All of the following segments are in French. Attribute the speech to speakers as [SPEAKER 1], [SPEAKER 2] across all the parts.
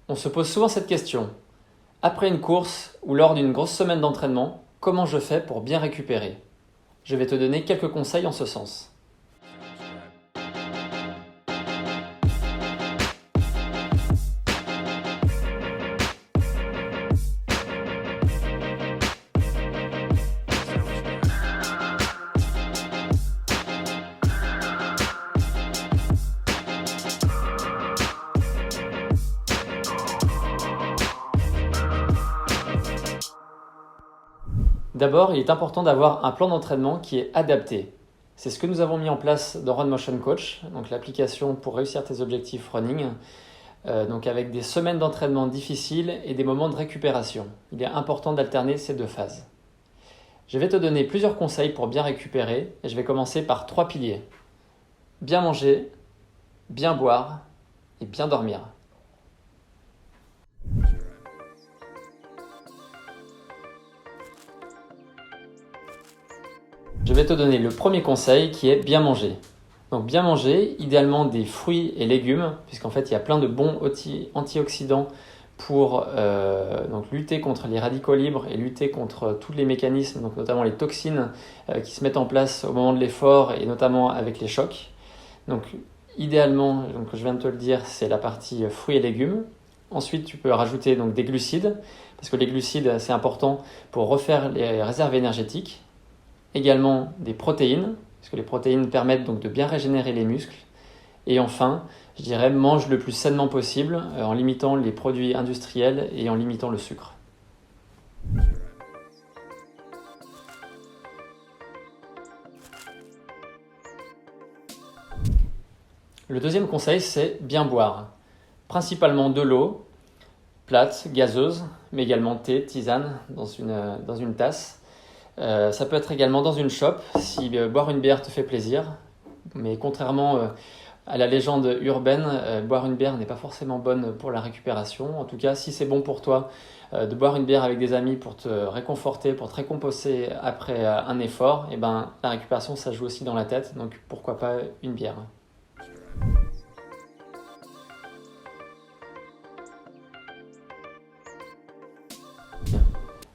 [SPEAKER 1] On se pose souvent cette question. Après une course ou lors d'une grosse semaine d'entraînement, comment je fais pour bien récupérer? Je vais te donner quelques conseils en ce sens. D'abord, il est important d'avoir un plan d'entraînement qui est adapté. C'est ce que nous avons mis en place dans Run Motion Coach, donc l'application pour réussir tes objectifs running, donc avec des semaines d'entraînement difficiles et des moments de récupération. Il est important d'alterner ces deux phases. Je vais te donner plusieurs conseils pour bien récupérer et je vais commencer par 3 piliers. Bien manger, bien boire et bien dormir. Je vais te donner le premier conseil qui est bien manger. Donc bien manger, idéalement des fruits et légumes, puisqu'en fait il y a plein de bons antioxydants pour donc lutter contre les radicaux libres et lutter contre tous les mécanismes, donc notamment les toxines qui se mettent en place au moment de l'effort et notamment avec les chocs. Donc idéalement, donc, je viens de te le dire, c'est la partie fruits et légumes. Ensuite, tu peux rajouter donc, des glucides, parce que les glucides c'est important pour refaire les réserves énergétiques. Également des protéines, parce que les protéines permettent donc de bien régénérer les muscles. Et enfin, je dirais, mange le plus sainement possible en limitant les produits industriels et en limitant le sucre. Le deuxième conseil, c'est bien boire. Principalement de l'eau, plate, gazeuse, mais également thé, tisane dans une tasse. Ça peut être également dans une shop si boire une bière te fait plaisir. Mais contrairement à la légende urbaine, boire une bière n'est pas forcément bonne pour la récupération. En tout cas, si c'est bon pour toi de boire une bière avec des amis pour te réconforter, pour te récompenser après un effort, et ben, la récupération ça joue aussi dans la tête. Donc pourquoi pas une bière.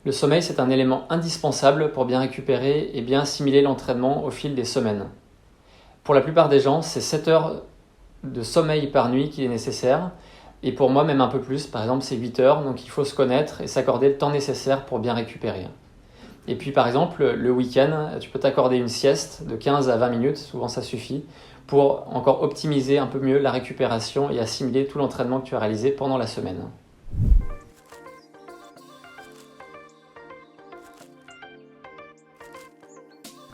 [SPEAKER 1] Le sommeil, c'est un élément indispensable pour bien récupérer et bien assimiler l'entraînement au fil des semaines. Pour la plupart des gens, c'est 7 heures de sommeil par nuit qui est nécessaire. Et pour moi, même un peu plus. Par exemple, c'est 8 heures. Donc il faut se connaître et s'accorder le temps nécessaire pour bien récupérer. Et puis par exemple, le week-end, tu peux t'accorder une sieste de 15 à 20 minutes. Souvent, ça suffit pour encore optimiser un peu mieux la récupération et assimiler tout l'entraînement que tu as réalisé pendant la semaine.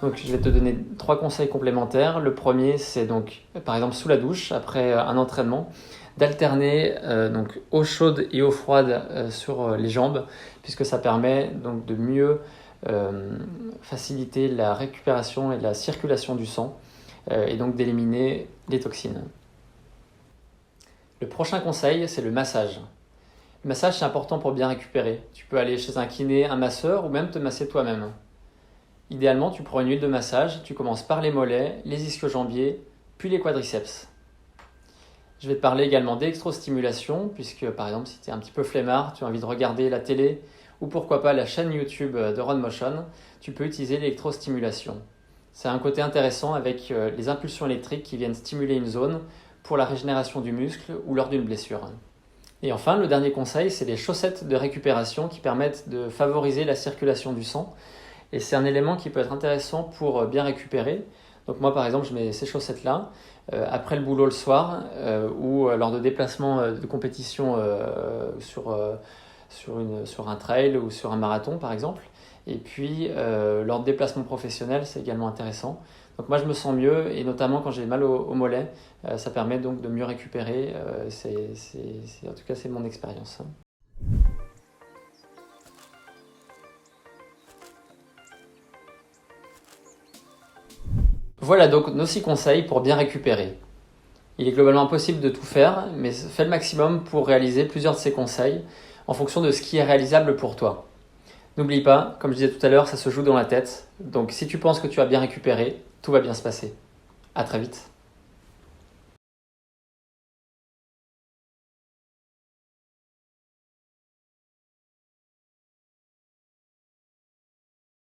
[SPEAKER 1] Donc, je vais te donner 3 conseils complémentaires. Le premier, c'est donc, par exemple, sous la douche, après un entraînement, d'alterner donc eau chaude et eau froide sur les jambes, puisque ça permet donc de mieux faciliter la récupération et la circulation du sang, et donc d'éliminer les toxines. Le prochain conseil, c'est le massage. Le massage, c'est important pour bien récupérer. Tu peux aller chez un kiné, un masseur, ou même te masser toi-même. Idéalement, tu prends une huile de massage, tu commences par les mollets, les ischio-jambiers, puis les quadriceps. Je vais te parler également d'électrostimulation, puisque par exemple, si tu es un petit peu flemmard, tu as envie de regarder la télé, ou pourquoi pas la chaîne YouTube de Run Motion, tu peux utiliser l'électrostimulation. C'est un côté intéressant avec les impulsions électriques qui viennent stimuler une zone pour la régénération du muscle ou lors d'une blessure. Et enfin, le dernier conseil, c'est les chaussettes de récupération qui permettent de favoriser la circulation du sang. Et c'est un élément qui peut être intéressant pour bien récupérer. Donc moi par exemple je mets ces chaussettes-là après le boulot le soir ou lors de déplacements de compétition sur un trail ou sur un marathon par exemple. Et puis lors de déplacements professionnels c'est également intéressant. Donc moi je me sens mieux et notamment quand j'ai mal au mollet, ça permet donc de mieux récupérer. En tout cas c'est mon expérience. Voilà donc nos 6 conseils pour bien récupérer. Il est globalement impossible de tout faire, mais fais le maximum pour réaliser plusieurs de ces conseils en fonction de ce qui est réalisable pour toi. N'oublie pas, comme je disais tout à l'heure, ça se joue dans la tête. Donc si tu penses que tu as bien récupéré, tout va bien se passer. À très vite.